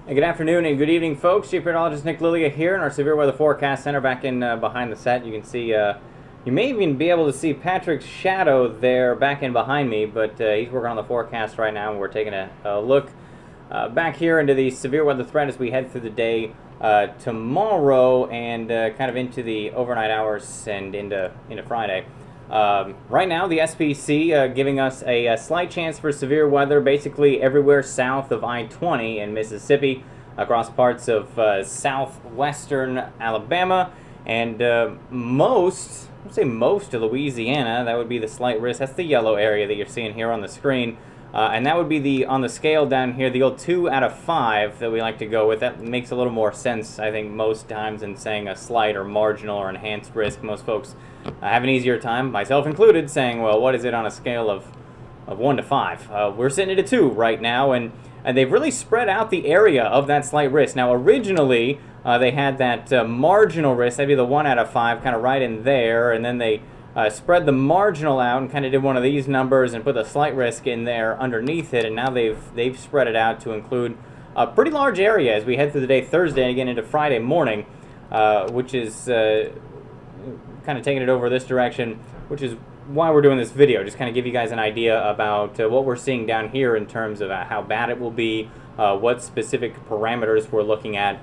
Good afternoon and good evening, folks. Chief Meteorologist Nick Lilia here in our Severe Weather Forecast Center back in behind the set. You can see, you may even be able to see Patrick's shadow there back in behind me, but he's working on the forecast right now, and we're taking a look back here into the severe weather threat as we head through the day tomorrow and kind of into the overnight hours and into Friday. Right now, the SPC giving us a slight chance for severe weather basically everywhere south of I-20 in Mississippi, across parts of southwestern Alabama, and most of Louisiana. That would be the slight risk. That's the yellow area that you're seeing here on the screen. And that would be on the scale down here, the old 2 out of 5 that we like to go with. That makes a little more sense, I think, most times than saying a slight or marginal or enhanced risk. Most folks have an easier time, myself included, saying, well, what is it on a scale of 1 to 5? We're sitting at a 2 right now, and they've really spread out the area of that slight risk. Now, originally, they had that marginal risk. That'd be the 1 out of 5, kind of right in there, and then they spread the marginal out and kind of did one of these numbers and put the slight risk in there underneath it, and now they've spread it out to include a pretty large area as we head through the day Thursday and again into Friday morning, which is kind of taking it over this direction, which is why we're doing this video, just kind of give you guys an idea about what we're seeing down here in terms of how bad it will be, what specific parameters we're looking at,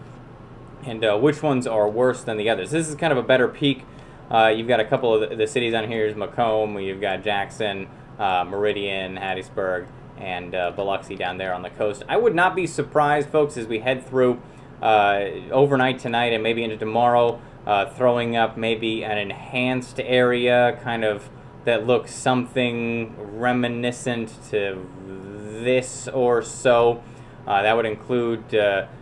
and which ones are worse than the others. This is kind of a better peek. You've got a couple of the cities on here. Here's Macomb, you've got Jackson, Meridian, Hattiesburg, and Biloxi down there on the coast. I would not be surprised, folks, as we head through overnight tonight and maybe into tomorrow, throwing up maybe an enhanced area, kind of that looks something reminiscent to this or so. That would include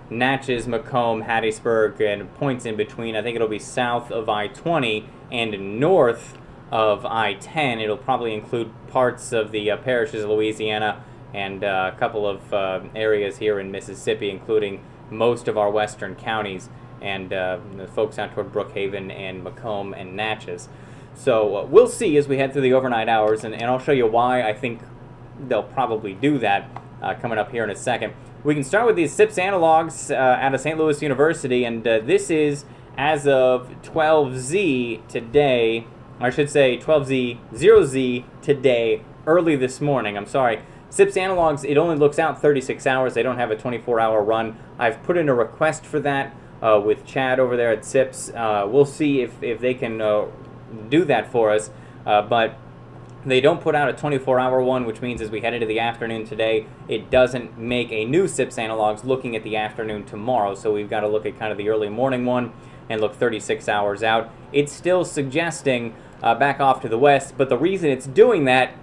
Natchez, Macomb, Hattiesburg, and points in between. I think it'll be south of I-20 and north of I-10. It'll probably include parts of the parishes of Louisiana and a couple of areas here in Mississippi, including most of our western counties and the folks out toward Brookhaven and Macomb and Natchez. So we'll see as we head through the overnight hours, and I'll show you why I think they'll probably do that coming up here in a second. We can start with these SIPS analogs out of St. Louis University, and this is as of 12Z today, I should say 12Z, 0Z today, early this morning. I'm sorry. SIPS analogs, it only looks out 36 hours. They don't have a 24-hour run. I've put in a request for that with Chad over there at SIPS. We'll see if they can do that for us, but they don't put out a 24-hour one, which means as we head into the afternoon today, it doesn't make a new SIPS analogs looking at the afternoon tomorrow. So we've got to look at kind of the early morning one and look 36 hours out. It's still suggesting back off to the west, but the reason it's doing that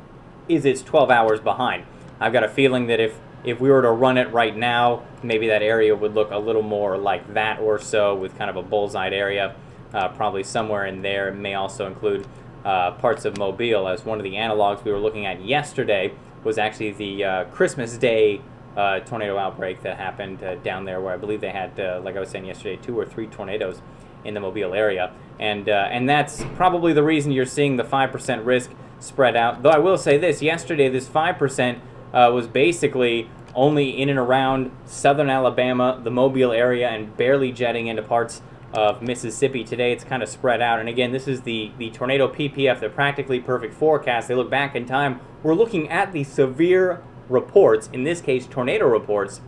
is it's 12 hours behind. I've got a feeling that if we were to run it right now, maybe that area would look a little more like that or so, with kind of a bullseye area, probably somewhere in there. It may also include parts of Mobile, as one of the analogs we were looking at yesterday was actually the Christmas Day tornado outbreak that happened down there, where I believe they had, like I was saying yesterday, 2 or 3 tornadoes in the Mobile area. And that's probably the reason you're seeing the 5% risk spread out. Though I will say this, yesterday this 5% was basically only in and around southern Alabama, the Mobile area, and barely jetting into parts of Mississippi. Today it's kind of spread out, and again, this is the tornado PPF, the practically perfect forecast. They look back in time. We're looking at the severe reports, in this case tornado reports,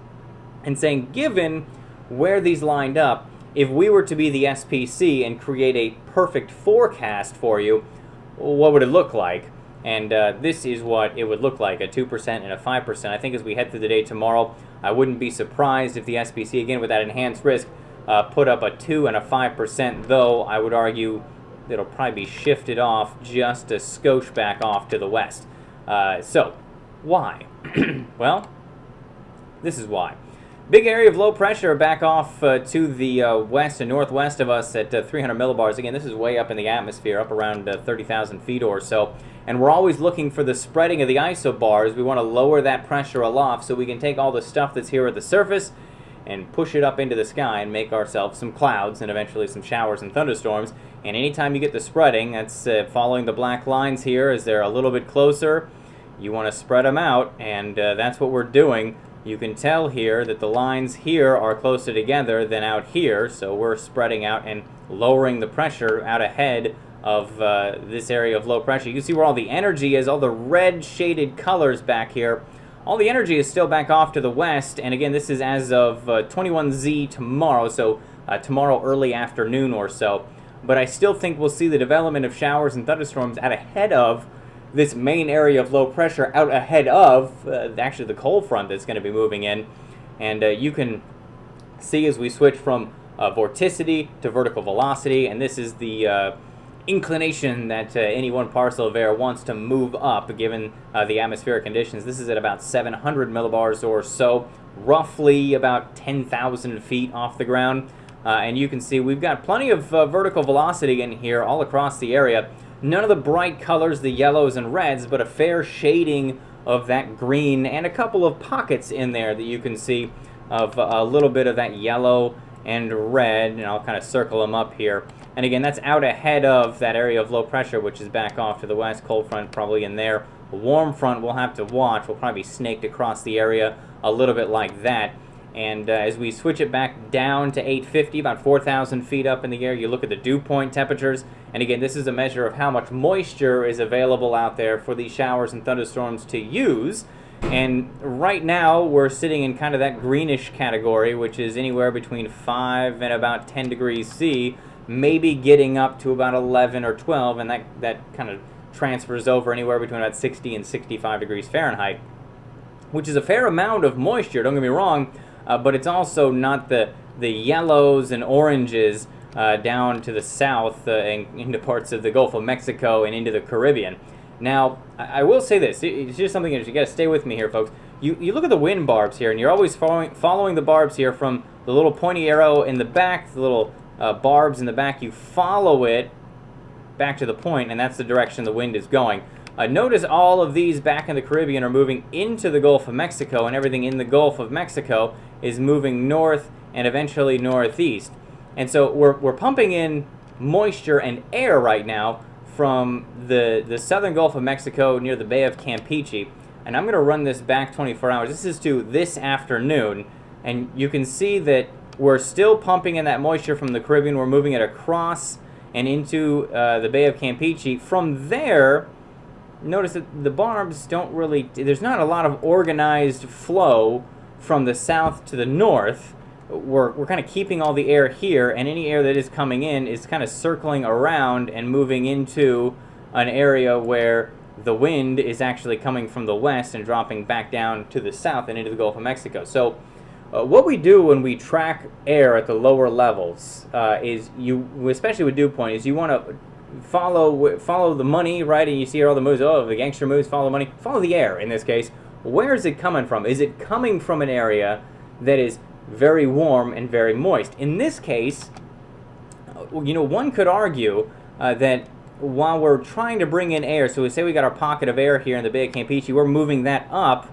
and saying, given where these lined up, if we were to be the SPC and create a perfect forecast for you, what would it look like? And this is what it would look like, a 2% and a 5%. I think as we head through the day tomorrow, I wouldn't be surprised if the SPC, again with that enhanced risk, put up a 2 and a 5%, though I would argue it'll probably be shifted off just a skosh back off to the west. So, why? Well, this is why. Big area of low pressure back off to the west and northwest of us at 300 millibars. Again, this is way up in the atmosphere, up around 30,000 feet or so. And we're always looking for the spreading of the isobars. We want to lower that pressure aloft so we can take all the stuff that's here at the surface and push it up into the sky and make ourselves some clouds and eventually some showers and thunderstorms. And anytime you get the spreading, that's following the black lines here as they're a little bit closer. You want to spread them out, and that's what we're doing You can tell here that the lines here are closer together than out here, so we're spreading out and lowering the pressure out ahead of this area of low pressure. You can see where all the energy is, all the red shaded colors back here. All the energy is still back off to the west, and again, this is as of 21Z tomorrow, so tomorrow early afternoon or so. But I still think we'll see the development of showers and thunderstorms out ahead of this main area of low pressure, out ahead of actually the cold front that's going to be moving in. And you can see as we switch from vorticity to vertical velocity, and this is the inclination that any one parcel of air wants to move up given the atmospheric conditions. This is at about 700 millibars or so, roughly about 10,000 feet off the ground. And you can see we've got plenty of vertical velocity in here all across the area. None of the bright colors, the yellows and reds, but a fair shading of that green and a couple of pockets in there that you can see of a little bit of that yellow and red, and I'll kind of circle them up here. And again, that's out ahead of that area of low pressure, which is back off to the west. Cold front probably in there. A warm front we'll have to watch. We'll probably be snaked across the area a little bit like that. And as we switch it back down to 850, about 4,000 feet up in the air, you look at the dew point temperatures. And again, this is a measure of how much moisture is available out there for these showers and thunderstorms to use. And right now, we're sitting in kind of that greenish category, which is anywhere between 5 and about 10 degrees C, maybe getting up to about 11 or 12, and that kind of transfers over anywhere between about 60 and 65 degrees Fahrenheit, which is a fair amount of moisture, don't get me wrong, but it's also not the yellows and oranges down to the south and into parts of the Gulf of Mexico and into the Caribbean. Now, I will say this, it's just something that you got to stay with me here, folks. You look at the wind barbs here, and you're always following the barbs here from the little pointy arrow in the back, the little barbs in the back. You follow it back to the point, and that's the direction the wind is going. Notice all of these back in the Caribbean are moving into the Gulf of Mexico, and everything in the Gulf of Mexico is moving north and eventually northeast. And so we're pumping in moisture and air right now from the southern Gulf of Mexico near the Bay of Campeche. And I'm going to run this back 24 hours. This is to this afternoon. And you can see that we're still pumping in that moisture from the Caribbean. We're moving it across and into the Bay of Campeche. From there, notice that the barbs don't really, there's not a lot of organized flow from the south to the north. We're kind of keeping all the air here, and any air that is coming in is kind of circling around and moving into an area where the wind is actually coming from the west and dropping back down to the south and into the Gulf of Mexico. So what we do when we track air at the lower levels is especially with dew point, is you want to follow the money, right? And you see all the moves, the gangster moves, follow money. Follow the air in this case. Where is it coming from? Is it coming from an area that is very warm and very moist? In this case, one could argue that while we're trying to bring in air, so we say we got our pocket of air here in the Bay of Campeche, we're moving that up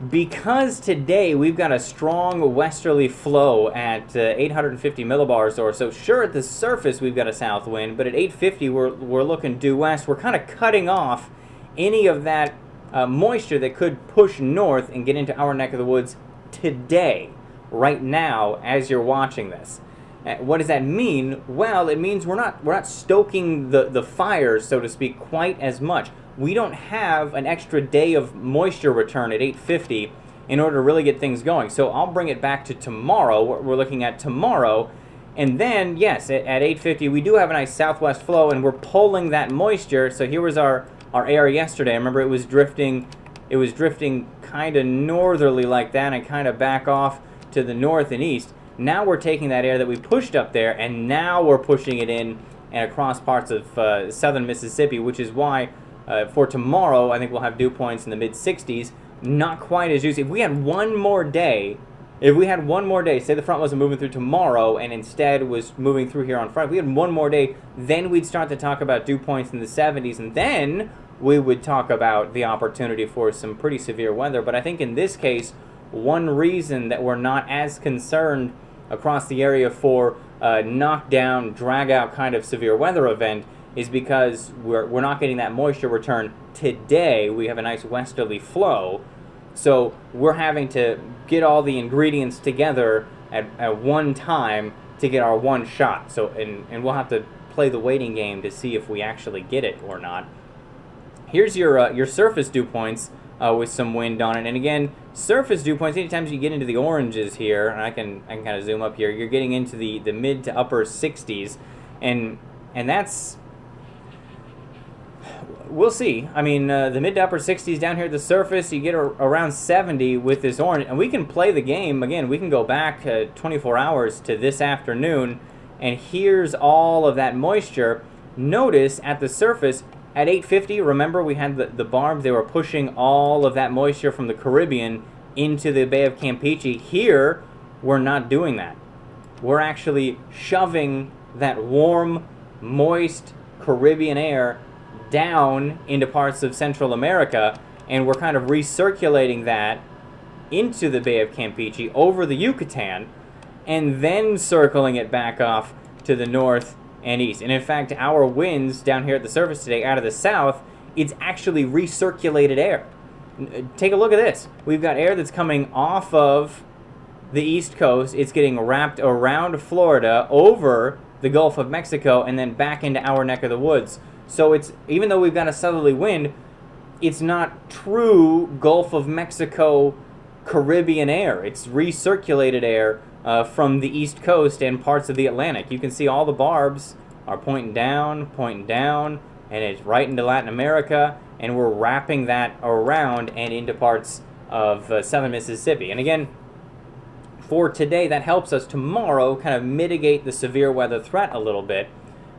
because today we've got a strong westerly flow at 850 millibars or so. Sure, at the surface we've got a south wind, but at 850 we're looking due west. We're kind of cutting off any of that moisture that could push north and get into our neck of the woods today, right now, as you're watching this. What does that mean? Well, it means we're not stoking the fires, so to speak, quite as much. We don't have an extra day of moisture return at 850 in order to really get things going. So I'll bring it back to tomorrow, what we're looking at tomorrow. And then, yes, at 850, we do have a nice southwest flow, and we're pulling that moisture. So here was our air yesterday. I remember it was drifting kind of northerly like that and kind of back off to the north and east. Now we're taking that air that we pushed up there, and now we're pushing it in and across parts of southern Mississippi, which is why for tomorrow I think we'll have dew points in the mid-60s. Not quite as juicy. If we had one more day, say the front wasn't moving through tomorrow and instead was moving through here on Friday, if we had one more day, then we'd start to talk about dew points in the 70s, and then we would talk about the opportunity for some pretty severe weather. But I think in this case, one reason that we're not as concerned across the area for knockdown, drag-out kind of severe weather event is because we're not getting that moisture return today. We have a nice westerly flow. So we're having to get all the ingredients together at one time to get our one shot. So and we'll have to play the waiting game to see if we actually get it or not. Here's your surface dew points with some wind on it. And again, surface dew points, anytime you get into the oranges here, and I can kind of zoom up here, you're getting into the mid to upper 60s. And that's, we'll see. I mean, the mid to upper 60s down here at the surface, you get around 70 with this orange. And we can play the game. Again, we can go back 24 hours to this afternoon, and here's all of that moisture. Notice at the surface, at 8:50, remember we had the barbs, they were pushing all of that moisture from the Caribbean into the Bay of Campeche. Here, we're not doing that. We're actually shoving that warm, moist Caribbean air down into parts of Central America, and we're kind of recirculating that into the Bay of Campeche over the Yucatan, and then circling it back off to the north and east. And in fact, our winds down here at the surface today out of the south, it's actually recirculated air. Take a look at this. We've got air that's coming off of the east coast. It's getting wrapped around Florida, over the Gulf of Mexico, and then back into our neck of the woods. So it's, even though we've got a southerly wind, it's not true Gulf of Mexico Caribbean air. It's recirculated air from the east coast and parts of the Atlantic. You can see all the barbs are pointing down, and it's right into Latin America, and we're wrapping that around and into parts of southern Mississippi. And again, for today, that helps us tomorrow kind of mitigate the severe weather threat a little bit.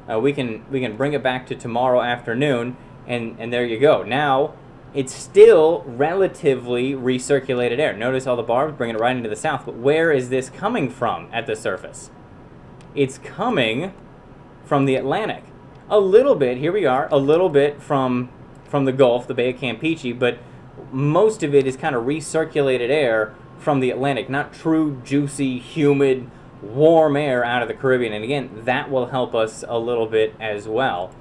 We can bring it back to tomorrow afternoon, and there you go. Now, it's still relatively recirculated air. Notice all the barbs bringing it right into the south. But where is this coming from at the surface? It's coming from the Atlantic. A little bit, here we are, a little bit from the Gulf, the Bay of Campeche, but most of it is kind of recirculated air from the Atlantic, not true, juicy, humid, warm air out of the Caribbean. And again, that will help us a little bit as well.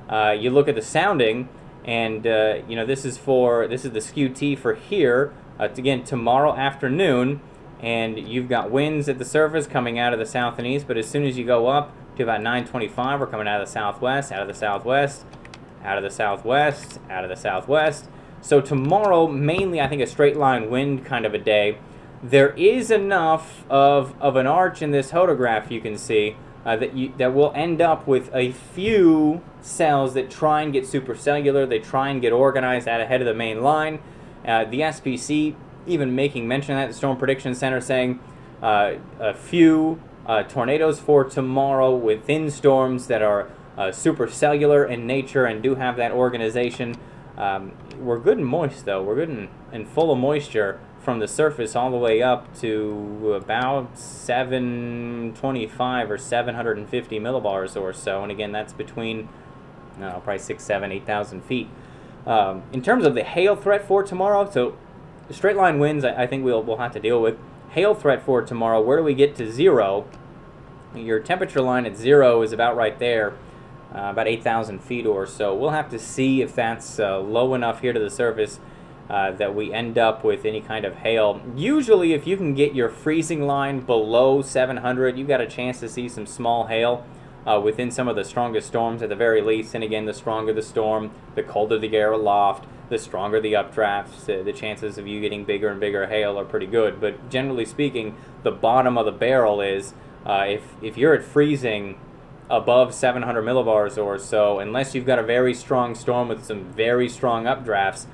You look at the sounding, and this is the skew T for here. Again, tomorrow afternoon, and you've got winds at the surface coming out of the south and east. But as soon as you go up to about 9:25, we're coming out of the southwest, out of the southwest, out of the southwest, out of the southwest. So tomorrow, mainly, I think a straight line wind kind of a day. There is enough of an arch in this photograph you can see that will end up with a few cells that try and get supercellular. They try and get organized out ahead of the main line. The SPC even making mention of that, the Storm Prediction Center saying a few tornadoes for tomorrow within storms that are supercellular in nature and do have that organization. We're good and moist, though. We're good and full of moisture from the surface all the way up to about 725 or 750 millibars or so. And again, that's between probably 6,000, 7,000, 8,000 feet. In terms of the hail threat for tomorrow, so straight line winds I think we'll have to deal with. Hail threat for tomorrow, where do we get to zero? Your temperature line at zero is about right there, about 8,000 feet or so. We'll have to see if that's low enough here to the surface that we end up with any kind of hail. Usually, if you can get your freezing line below 700, you've got a chance to see some small hail within some of the strongest storms at the very least. And again, the stronger the storm, the colder the air aloft, the stronger the updrafts, the chances of you getting bigger and bigger hail are pretty good. But generally speaking, the bottom of the barrel is if you're at freezing above 700 millibars or so, unless you've got a very strong storm with some very strong updrafts,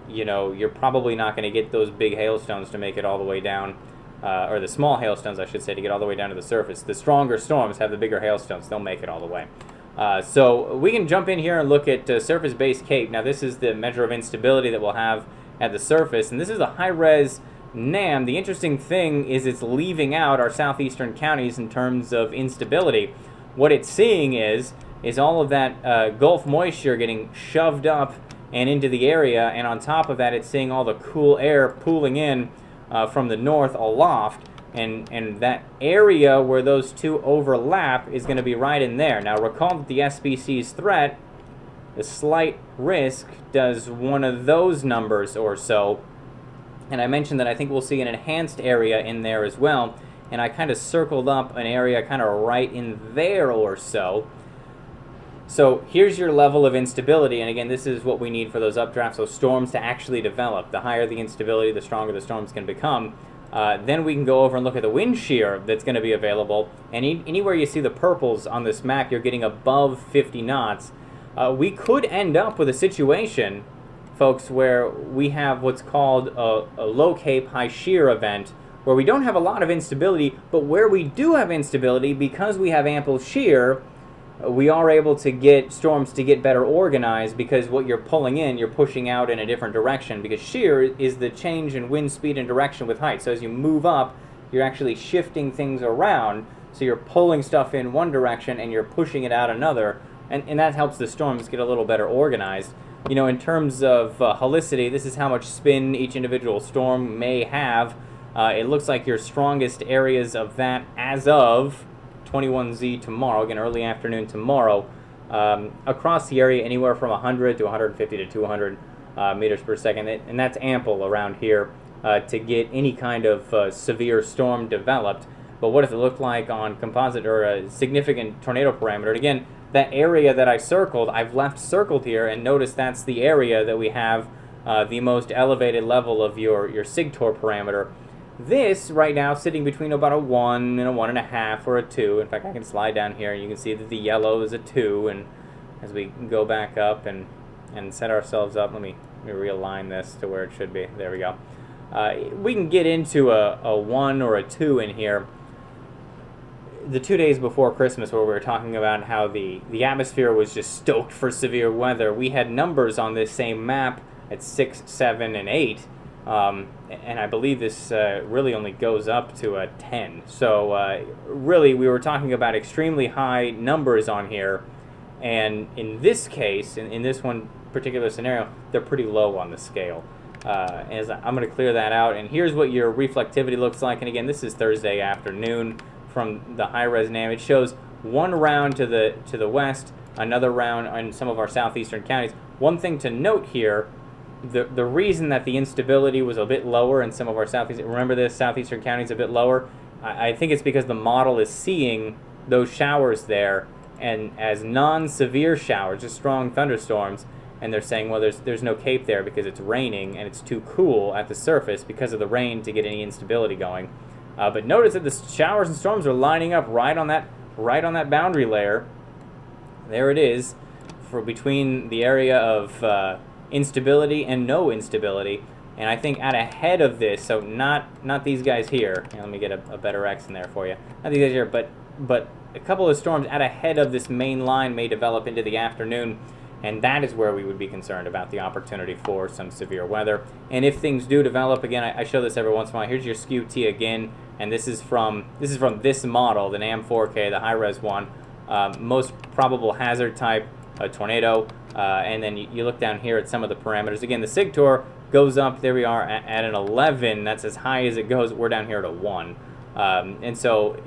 you're probably not going to get those big hailstones to make it all the way down, or the small hailstones, I should say, to get all the way down to the surface. The stronger storms have the bigger hailstones. They'll make it all the way. So we can jump in here and look at surface-based CAPE. Now, this is the measure of instability that we'll have at the surface, and this is a high-res NAM. The interesting thing is it's leaving out our southeastern counties in terms of instability. What it's seeing is all of that Gulf moisture getting shoved up and into the area, and on top of that, it's seeing all the cool air pooling in from the north aloft, and that area where those two overlap is going to be right in there. Now, recall that the SPC's threat, the slight risk, does one of those numbers or so. And I mentioned that I think we'll see an enhanced area in there as well. And I kind of circled up an area kind of right in there or so. So here's your level of instability, and again, this is what we need for those updrafts, those storms to actually develop. The higher the instability, the stronger the storms can become. Then we can go over and look at the wind shear that's going to be available, and anywhere you see the purples on this map, you're getting above 50 knots. We could end up with a situation, folks, where we have what's called a low cape, high shear event, where we don't have a lot of instability, but where we do have instability, because we have ample shear, we are able to get storms to get better organized, because what you're pulling in, you're pushing out in a different direction, because shear is the change in wind speed and direction with height. So as you move up, you're actually shifting things around, so you're pulling stuff in one direction and you're pushing it out another, and that helps the storms get a little better organized. You know, in terms of helicity, this is how much spin each individual storm may have. It looks like your strongest areas of that as of 21Z tomorrow, again early afternoon tomorrow, across the area anywhere from 100 to 150 to 200 meters per second, and that's ample around here to get any kind of severe storm developed. But what does it look like on composite or a significant tornado parameter? And again, that area that I circled, I've left circled here, and notice that's the area that we have the most elevated level of your SIGTOR parameter. This, right now, sitting between about a 1 and a 1.5 or a 2. In fact, I can slide down here, and you can see that the yellow is a 2. And as we go back up and set ourselves up, let me realign this to where it should be. There we go. We can get into a 1 or a 2 in here. The 2 days before Christmas, where we were talking about how the atmosphere was just stoked for severe weather, we had numbers on this same map at 6, 7, and 8. And I believe this really only goes up to a 10. So really, we were talking about extremely high numbers on here. And in this case, in this one particular scenario, they're pretty low on the scale. As I'm going to clear that out. And here's what your reflectivity looks like. And again, this is Thursday afternoon from the high-res NAM. It shows one round to the west, another round in some of our southeastern counties. One thing to note here, the reason that the instability was a bit lower in some of our southeastern counties a bit lower, I think it's because the model is seeing those showers there and as non-severe showers, just strong thunderstorms, and they're saying, well, there's no cape there because it's raining and it's too cool at the surface because of the rain to get any instability going. But notice that the showers and storms are lining up right on that boundary layer. There it is, for between the area of instability and no instability. And I think out ahead of this, so not these guys here. Let me get a better X in there for you. Not these guys here, but a couple of storms out ahead of this main line may develop into the afternoon. And that is where we would be concerned about the opportunity for some severe weather. And if things do develop, again, I show this every once in a while. Here's your skew T again, and this is from this model, the NAM 4K, the high-res one. Most probable hazard type, a tornado. And then you look down here at some of the parameters. Again, the SIGTOR goes up. There we are at an 11. That's as high as it goes. We're down here at a 1. And so,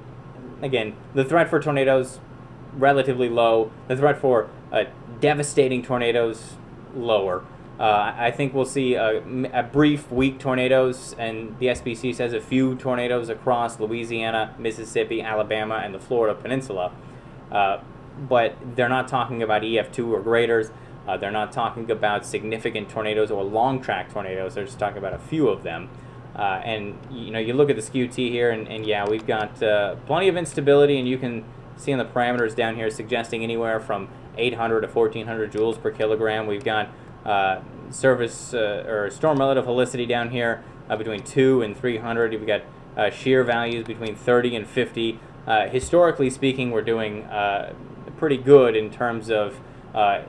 again, the threat for tornadoes, relatively low. The threat for devastating tornadoes, lower. I think we'll see a brief, weak tornadoes, and the SPC says a few tornadoes across Louisiana, Mississippi, Alabama, and the Florida Peninsula. But they're not talking about EF2 or graders. They're not talking about significant tornadoes or long-track tornadoes. They're just talking about a few of them. And you look at the skew T here, and yeah, we've got plenty of instability, and you can see in the parameters down here suggesting anywhere from 800 to 1400 joules per kilogram. We've got surface or storm relative helicity down here between 2 and 300. We've got shear values between 30 and 50. Historically speaking, we're doing pretty good in terms of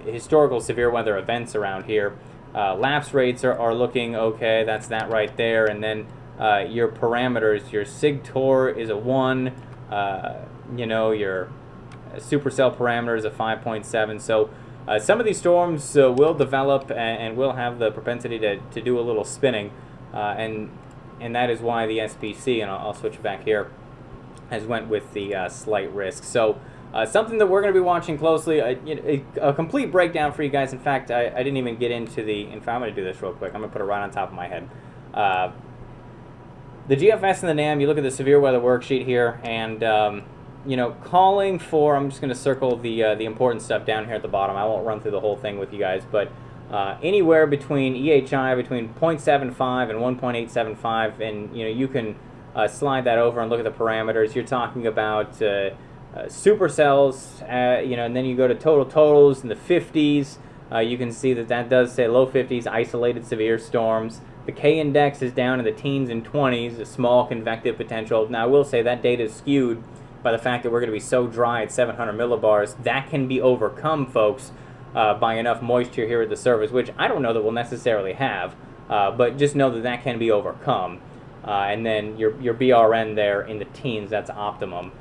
historical severe weather events around here. Lapse rates are looking okay. That's that right there. And then your parameters, your SIGTOR is a 1. Your supercell parameter is a 5.7. So some of these storms will develop and will have the propensity to do a little spinning. And that is why the SPC, and I'll switch back here, has went with the slight risk. So something that we're going to be watching closely, a complete breakdown for you guys. In fact, I didn't even get into I'm going to do this real quick. I'm going to put it right on top of my head. The GFS and the NAM, you look at the severe weather worksheet here, and calling for, I'm just going to circle the important stuff down here at the bottom. I won't run through the whole thing with you guys, but anywhere between EHI between 0.75 and 1.875, and you can slide that over and look at the parameters. You're talking about supercells, and then you go to totals in the 50s. You can see that does say low 50s, isolated severe storms. The K index is down in the teens and 20s, a small convective potential. Now, I will say that data is skewed by the fact that we're going to be so dry at 700 millibars. That can be overcome, folks, by enough moisture here at the surface, which I don't know that we'll necessarily have, but just know that that can be overcome. And then your BRN there in the teens, that's optimum.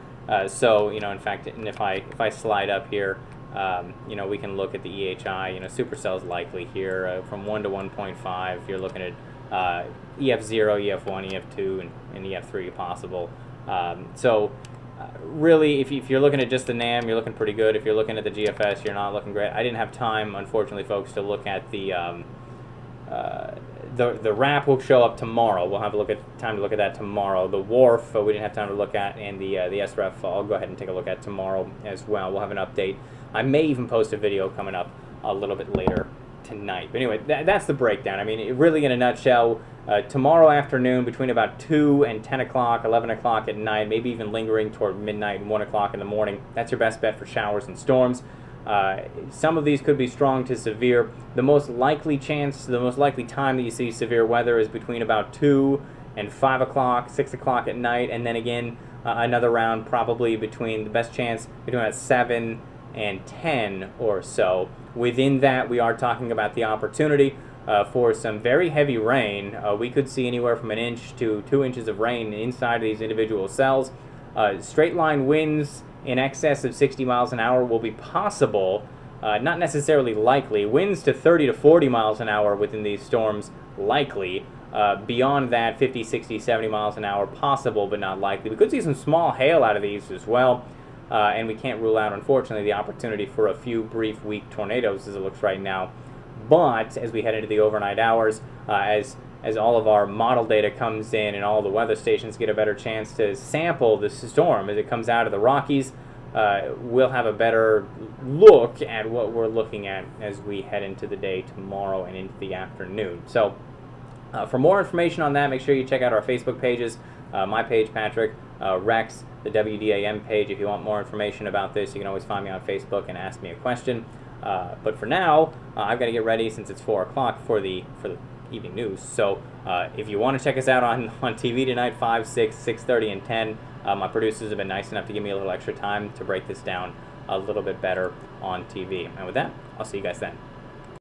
So, in fact, and if I slide up here, we can look at the EHI. Supercells likely here from 1 to 1.5. You're looking at EF0, EF1, EF2, and EF3 possible. Really, if you're looking at just the NAM, you're looking pretty good. If you're looking at the GFS, you're not looking great. I didn't have time, unfortunately, folks, to look at the RAP will show up tomorrow. We'll have time to look at that tomorrow. The WARF, we didn't have time to look at, and the SREF, I'll go ahead and take a look at tomorrow as well. We'll have an update. I may even post a video coming up a little bit later tonight. But anyway, that's the breakdown. I mean, really in a nutshell, tomorrow afternoon between about 2 and 10 o'clock, 11 o'clock at night, maybe even lingering toward midnight and 1 o'clock in the morning, that's your best bet for showers and storms. Some of these could be strong to severe. The most likely time that you see severe weather is between about 2 and 5 o'clock, 6 o'clock at night, and then again another round probably between the best chance between about 7 and 10 or so. Within that, we are talking about the opportunity for some very heavy rain. We could see anywhere from 1 inch to 2 inches of rain inside of these individual cells. Straight line winds in excess of 60 miles an hour will be possible, not necessarily likely. Winds to 30 to 40 miles an hour within these storms likely. Beyond that, 50, 60, 70 miles an hour possible, but not likely. We could see some small hail out of these as well. And we can't rule out, unfortunately, the opportunity for a few brief, weak tornadoes as it looks right now. But as we head into the overnight hours, as all of our model data comes in and all the weather stations get a better chance to sample the storm as it comes out of the Rockies, we'll have a better look at what we're looking at as we head into the day tomorrow and into the afternoon. So for more information on that, make sure you check out our Facebook pages, my page, Patrick, Rex, the WDAM page. If you want more information about this, you can always find me on Facebook and ask me a question. But for now, I've got to get ready since it's 4 o'clock for the evening news. So if you want to check us out on TV tonight, 5, 6, 6:30, and 10, my producers have been nice enough to give me a little extra time to break this down a little bit better on TV. And with that, I'll see you guys then.